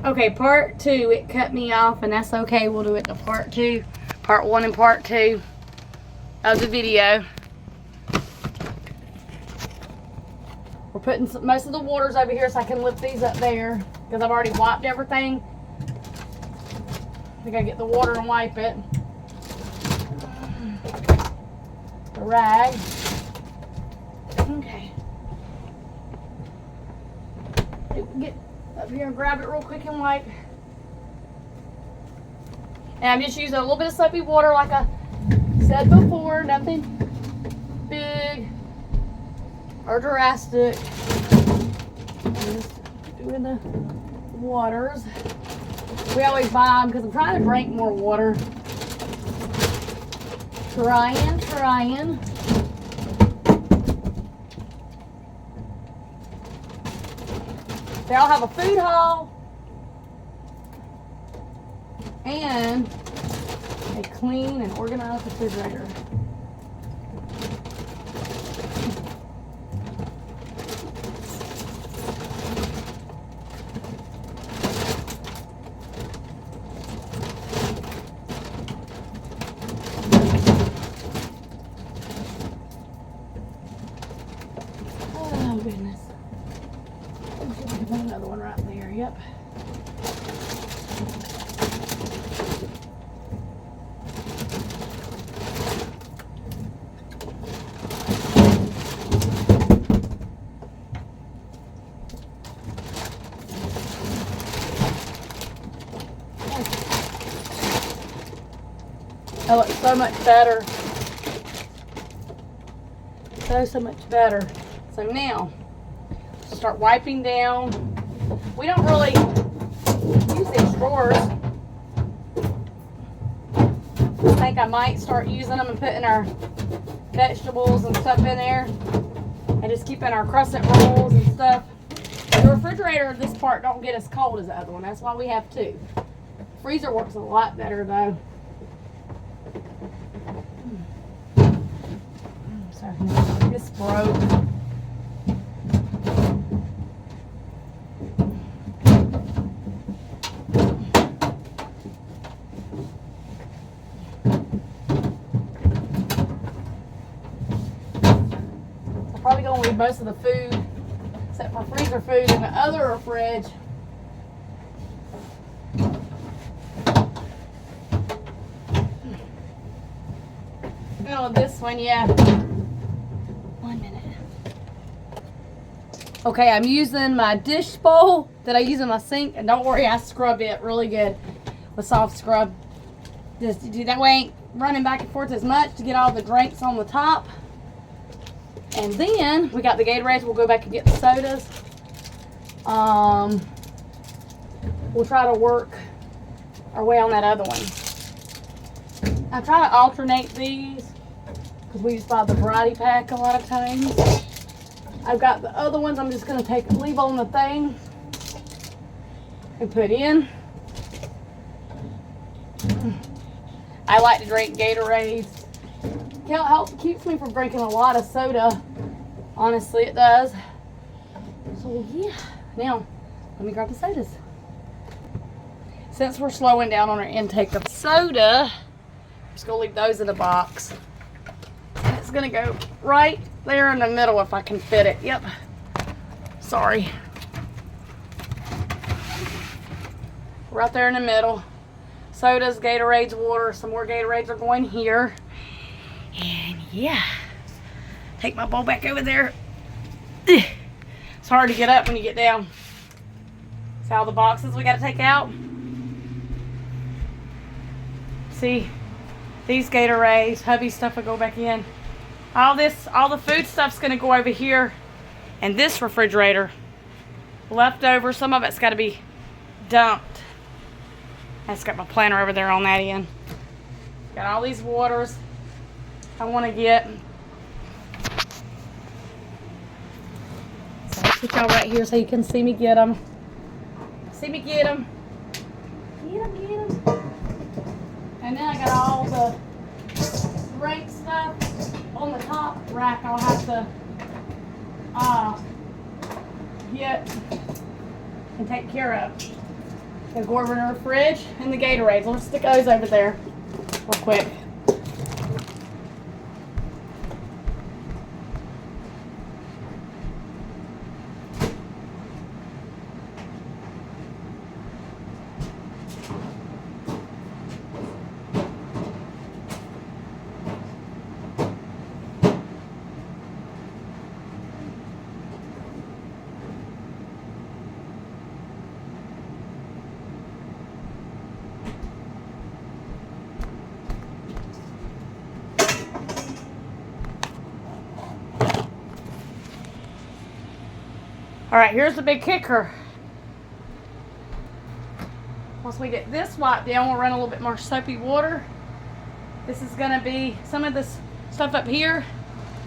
Okay, part 2, it cut me off, and that's okay. We'll do it to part 2. Part 1 and part 2 of the video. We're putting most of the waters over here so I can lift these up there because I've already wiped everything. I gotta get the water and wipe it. The rag. Okay. Get up here and grab it real quick and wipe. And I'm just using a little bit of soapy water like I said before. Nothing big or drastic. Just doing the waters. We always buy them because I'm trying to drink more water. Trying. They all have a food haul and a clean and organized refrigerator. Oh goodness. Another one right there, yep. That looks so much better. So much better. So now, start wiping down. We don't really use these drawers. I think I might start using them and putting our vegetables and stuff in there. And just keeping our crescent rolls and stuff. The refrigerator, this part don't get as cold as the other one. That's why we have 2. Freezer works a lot better though. Sorry, this broke. I'm probably gonna leave most of the food, except for freezer food, in the other fridge. Oh, this one, yeah. 1 minute. Okay, I'm using my dish bowl that I use in my sink, and don't worry, I scrub it really good with soft scrub. Just that way I ain't running back and forth as much to get all the drinks on the top. And then we got the Gatorades. We'll go back and get the sodas. We'll try to work our way on that other one. I try to alternate these because we just buy the variety pack a lot of times. I've got the other ones I'm just going to leave on the thing and put in. I like to drink Gatorades. Keeps me from drinking a lot of soda. Honestly, it does. So yeah, now let me grab the sodas. Since we're slowing down on our intake of soda, I'm just gonna leave those in a box. And it's gonna go right there in the middle if I can fit it. Yep. Sorry. Right there in the middle. Sodas, Gatorades, water. Some more Gatorades are going here. And yeah, take my bowl back over there. It's hard to get up when you get down. See all the boxes we got to take out? See, these Gatorades, hubby stuff will go back in. All the food stuff's going to go over here. And this refrigerator, leftover, some of it's got to be dumped. I just got my planner over there on that end. Got all these waters I want to get. So I'll put y'all right here so you can see me get them. See me get them. Get them. And then I got all the drink stuff on the top rack I'll have to get and take care of. Gonna go over in our fridge and the Gatorades. Let's stick those over there real quick. All right, here's the big kicker. Once we get this wiped down, we'll run a little bit more soapy water. This is gonna be some of this stuff up here.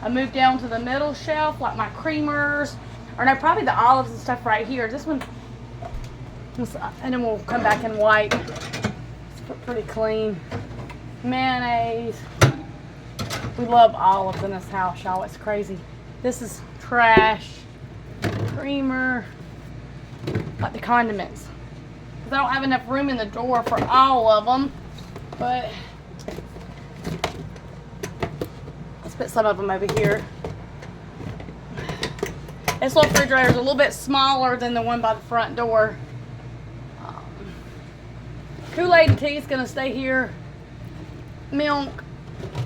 I moved down to the middle shelf, like my creamers, or no, probably the olives and stuff right here. This one, and then we'll come back and wipe. It's pretty clean. Mayonnaise. We love olives in this house, y'all. It's crazy. This is trash. Creamer, like the condiments, because I don't have enough room in the drawer for all of them, but let's put some of them over here. This little refrigerator is a little bit smaller than the one by the front door. Kool-Aid and tea is going to stay here. Milk,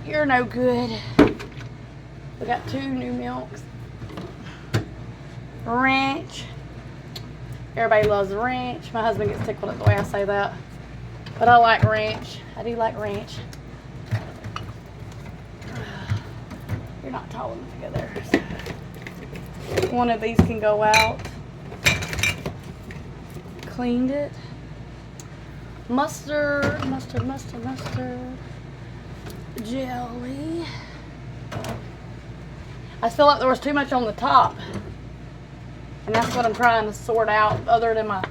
you're no good. We got 2 new milks. Ranch. Everybody loves ranch. My husband gets tickled at the way I say that. But I like ranch. I do like ranch. You're not tall enough to go there. One of these can go out. Cleaned it. Mustard. Jelly. I feel like there was too much on the top. And that's what I'm trying to sort out, other than my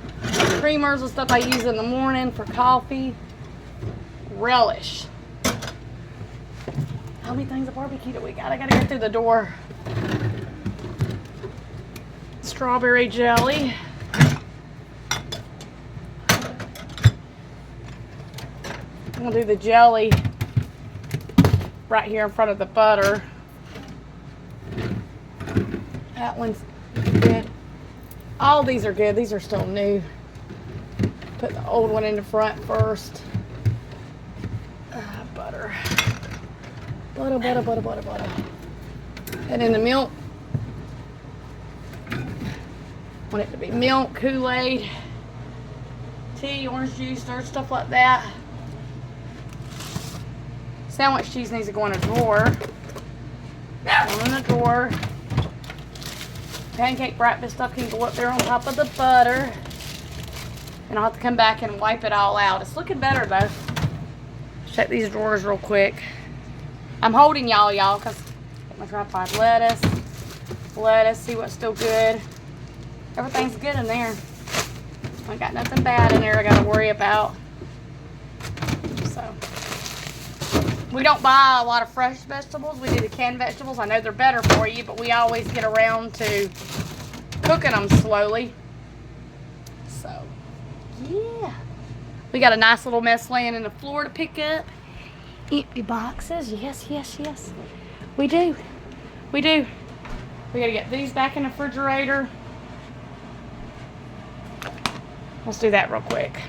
creamers and stuff I use in the morning for coffee. Relish. How many things of barbecue do we got? I gotta go through the door. Strawberry jelly. I'm gonna do the jelly right here in front of the butter. That one's good. All these are good. These are still new. Put the old one in the front first. Butter. Butter. And then the milk. Want it to be milk, Kool-Aid, tea, orange juice, stuff like that. Sandwich cheese needs to go in a drawer. Go in the drawer. Pancake breakfast stuff can go up there on top of the butter. And I'll have to come back and wipe it all out. It's looking better though. Check these drawers real quick. I'm holding y'all, because get my tripod. Lettuce, see what's still good. Everything's good in there. I got nothing bad in there I gotta worry about. So we don't buy a lot of fresh vegetables. We do the canned vegetables. I know they're better for you, but we always get around to cooking them slowly. So, yeah. We got a nice little mess laying in the floor to pick up. Empty boxes. Yes. We do. We gotta get these back in the refrigerator. Let's do that real quick.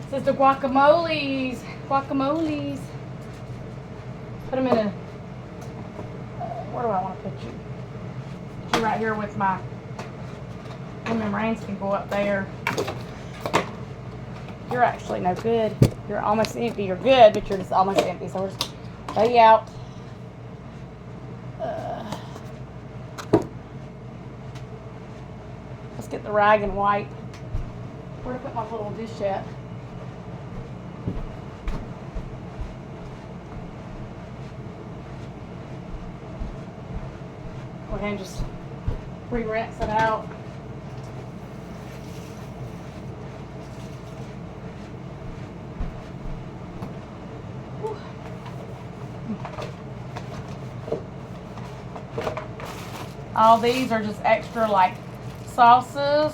This is the guacamoles. Put them in a, where do I want to put you? Put you right here with my, one of them rains can go up there. You're actually no good. You're almost empty. You're good, but you're just almost empty. So we're just lay you out. Let's get the rag and wipe. Where to put my little dish at? Go ahead and just re-rinse it out. Whew. All these are just extra like Sauces.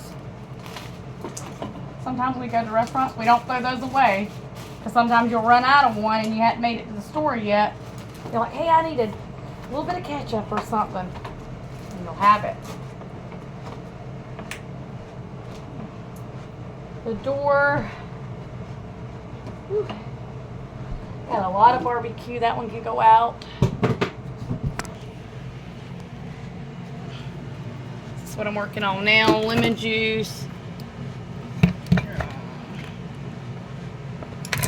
Sometimes we go to restaurants, we don't throw those away. Because sometimes you'll run out of one and you haven't made it to the store yet. You're like, hey, I needed a little bit of ketchup or something. And you'll have it. The door. Whew. Got a lot of barbecue. That one can go out. This is what I'm working on now. Lemon juice.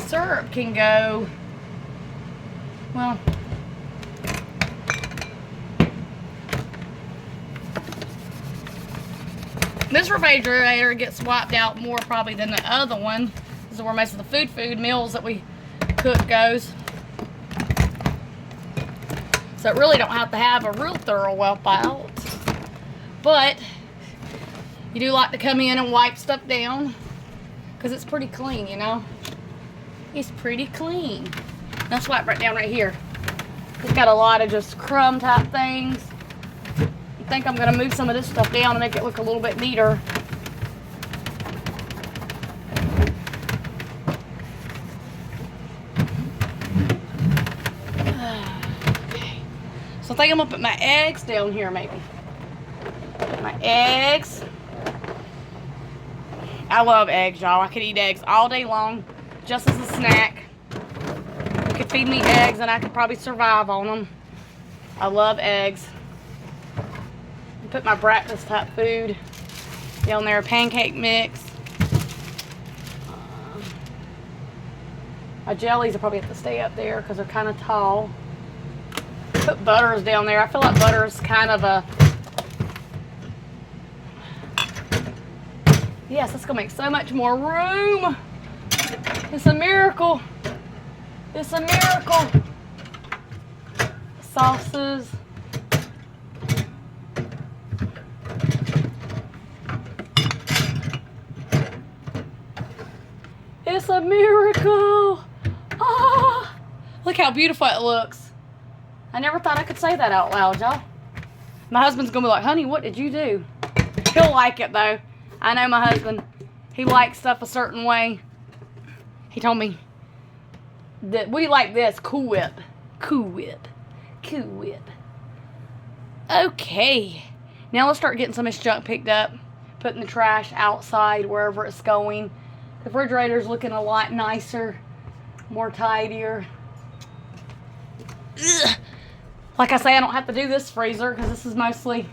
Syrup can go. Well, this refrigerator gets swapped out more probably than the other one. This is where most of the food meals that we cook goes. So it really don't have to have a real thorough wipe out. But you do like to come in and wipe stuff down because it's pretty clean, you know. It's pretty clean. Let's wipe right down right here. It's got a lot of just crumb type things. I think I'm gonna move some of this stuff down and make it look a little bit neater. Okay. So I think I'm gonna put my eggs down here maybe. My eggs. I love eggs, y'all. I could eat eggs all day long just as a snack. You could feed me eggs and I could probably survive on them. I love eggs. Put my breakfast type food down there, pancake mix. My jellies will probably have to stay up there because they're kind of tall. Put butters down there. I feel like butter is kind of a... Yes, it's going to make so much more room. It's a miracle. It's a miracle. Sauces. It's a miracle. Ah, look how beautiful it looks. I never thought I could say that out loud, y'all. My husband's going to be like, honey, what did you do? He'll like it, though. I know my husband. He likes stuff a certain way. He told me that we like this. Cool Whip. Cool Whip. Cool Whip. Okay. Now let's start getting some of this junk picked up. Putting the trash outside wherever it's going. The refrigerator's looking a lot nicer. More tidier. Ugh. Like I say, I don't have to do this freezer because this is mostly...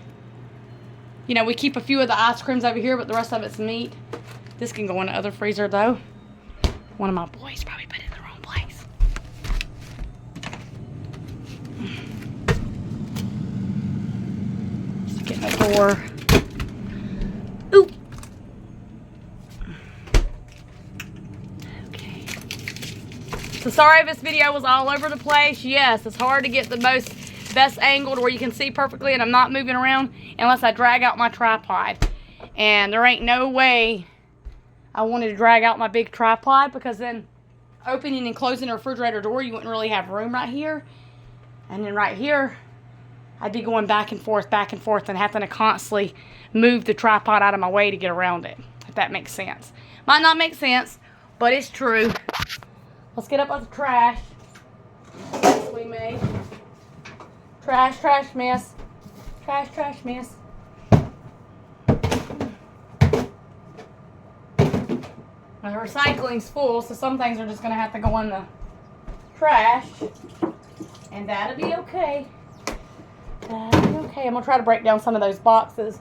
You know, we keep a few of the ice creams over here, but the rest of it's meat. This can go in the other freezer, though. One of my boys probably put it in the wrong place. Just get the door. Ooh. Okay. So sorry if this video was all over the place. Yes, it's hard to get the best angled where you can see perfectly and I'm not moving around unless I drag out my tripod. And there ain't no way I wanted to drag out my big tripod because then opening and closing the refrigerator door, you wouldn't really have room right here. And then right here, I'd be going back and forth, and having to constantly move the tripod out of my way to get around it, if that makes sense. Might not make sense, but it's true. Let's get up with the trash. Yes, we may. Trash, trash, mess. Trash, trash, mess. The recycling's full, so some things are just going to have to go in the trash. And that'll be okay. That'll be okay. I'm going to try to break down some of those boxes.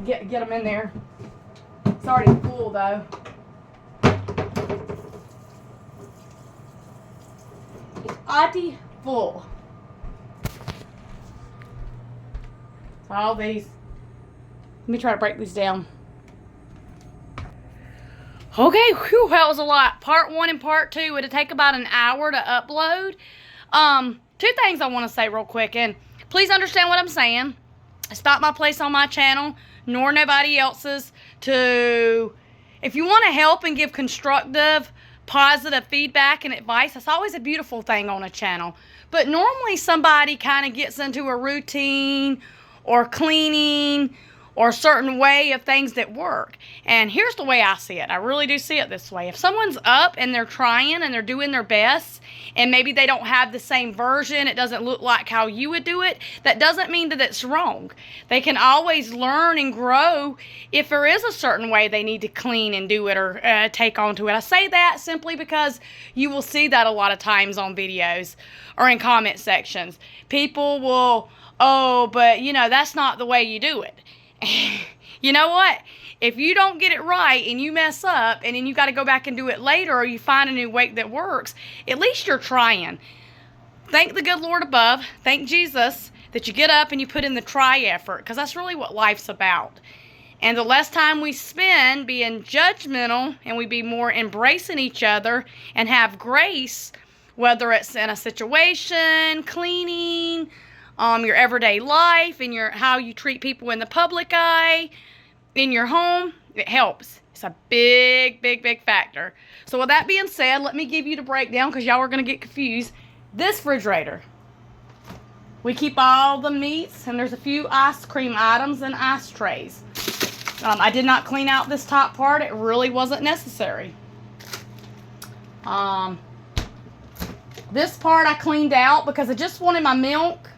Get them in there. It's already full, though. It's already full. All these. Let me try to break these down. Okay, whew, that was a lot. Part 1 and part 2. It'll take about an hour to upload. 2 things I want to say real quick, and please understand what I'm saying. It's not my place on my channel, nor nobody else's to... If you want to help and give constructive, positive feedback and advice, that's always a beautiful thing on a channel. But normally somebody kind of gets into a routine or cleaning or a certain way of things that work. And here's the way I see it. I really do see it this way. If someone's up and they're trying and they're doing their best, and maybe they don't have the same version, it doesn't look like how you would do it, that doesn't mean that it's wrong. They can always learn and grow if there is a certain way they need to clean and do it or take on to it. I say that simply because you will see that a lot of times on videos or in comment sections. People will, oh, but you know, that's not the way you do it. You know what? If you don't get it right and you mess up and then you got to go back and do it later, or you find a new way that works, at least you're trying. Thank the good Lord above. Thank Jesus that you get up and you put in the try effort, because that's really what life's about. And the less time we spend being judgmental and we be more embracing each other and have grace, whether it's in a situation, cleaning, your everyday life, and how you treat people in the public eye, in your home, it helps. It's a big, big, big factor. So with that being said, let me give you the breakdown, because y'all are going to get confused. This refrigerator, we keep all the meats, and there's a few ice cream items and ice trays. I did not clean out this top part. It really wasn't necessary. This part I cleaned out because I just wanted my milk,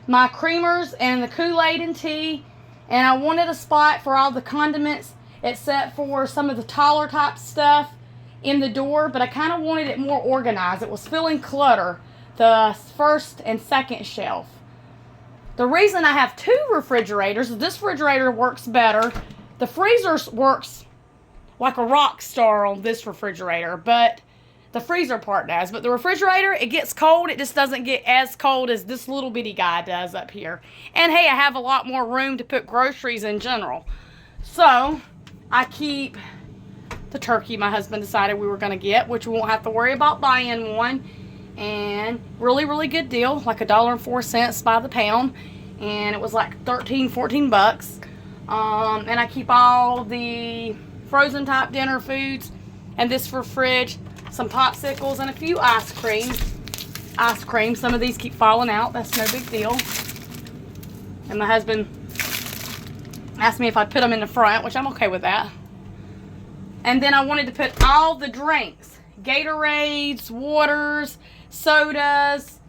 my creamers, and the Kool-Aid and tea, and I wanted a spot for all the condiments except for some of the taller type stuff in the door, but I kind of wanted it more organized. It was feeling clutter, the first and second shelf. The reason I have two refrigerators, this refrigerator works better. The freezer works like a rock star on this refrigerator, but the freezer part does. But the refrigerator, it gets cold. It just doesn't get as cold as this little bitty guy does up here. And hey, I have a lot more room to put groceries in general. So I keep the turkey my husband decided we were going to get, which we won't have to worry about buying one. And really, really good deal, like $1.04 by the pound. And it was like 13, 14 bucks. And I keep all the frozen type dinner foods and this for fridge. Some popsicles and a few ice cream. Some of these keep falling out. That's no big deal. And my husband asked me if I'd put them in the front, which I'm okay with that. And then I wanted to put all the drinks, Gatorades, waters, sodas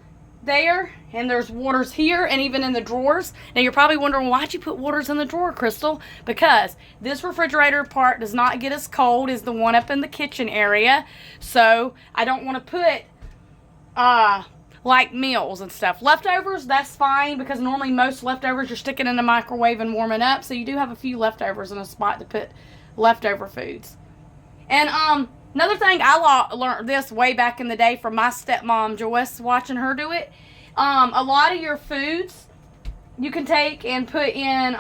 there. And there's waters here and even in the drawers. Now you're probably wondering, why'd you put waters in the drawer, Crystal? Because this refrigerator part does not get as cold as the one up in the kitchen area. So I don't want to put like meals and stuff. Leftovers, that's fine, because normally most leftovers you're sticking in the microwave and warming up. So you do have a few leftovers in a spot to put leftover foods. And another thing, I learned this way back in the day from my stepmom Joyce, watching her do it. A lot of your foods you can take and put in,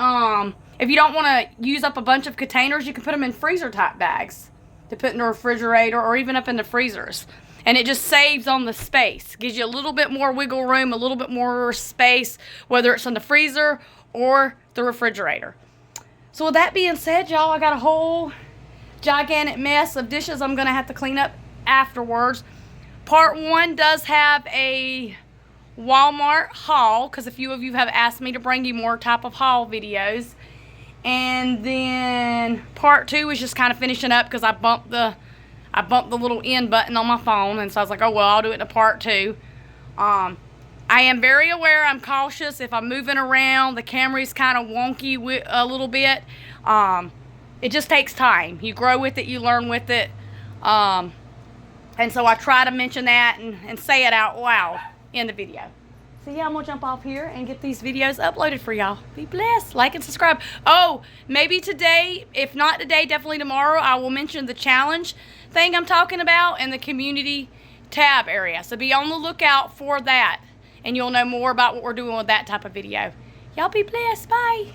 if you don't want to use up a bunch of containers, you can put them in freezer type bags to put in the refrigerator or even up in the freezers. And it just saves on the space. Gives you a little bit more wiggle room, a little bit more space, whether it's in the freezer or the refrigerator. So with that being said, y'all, I got a whole gigantic mess of dishes I'm going to have to clean up afterwards. Part 1 does have a Walmart haul, because a few of you have asked me to bring you more type of haul videos. And then part 2 is just kind of finishing up, because I bumped the little end button on my phone, and so I was like, oh well, I'll do it in a part 2. I am very aware, I'm cautious if I'm moving around. The camera's kind of wonky a little bit. It just takes time. You grow with it, you learn with it. And so I try to mention that and say it out loud in the video. So yeah, I'm going to jump off here and get these videos uploaded for y'all. Be blessed. Like and subscribe. Oh, maybe today, if not today, definitely tomorrow, I will mention the challenge thing I'm talking about in the community tab area. So be on the lookout for that, and you'll know more about what we're doing with that type of video. Y'all be blessed. Bye.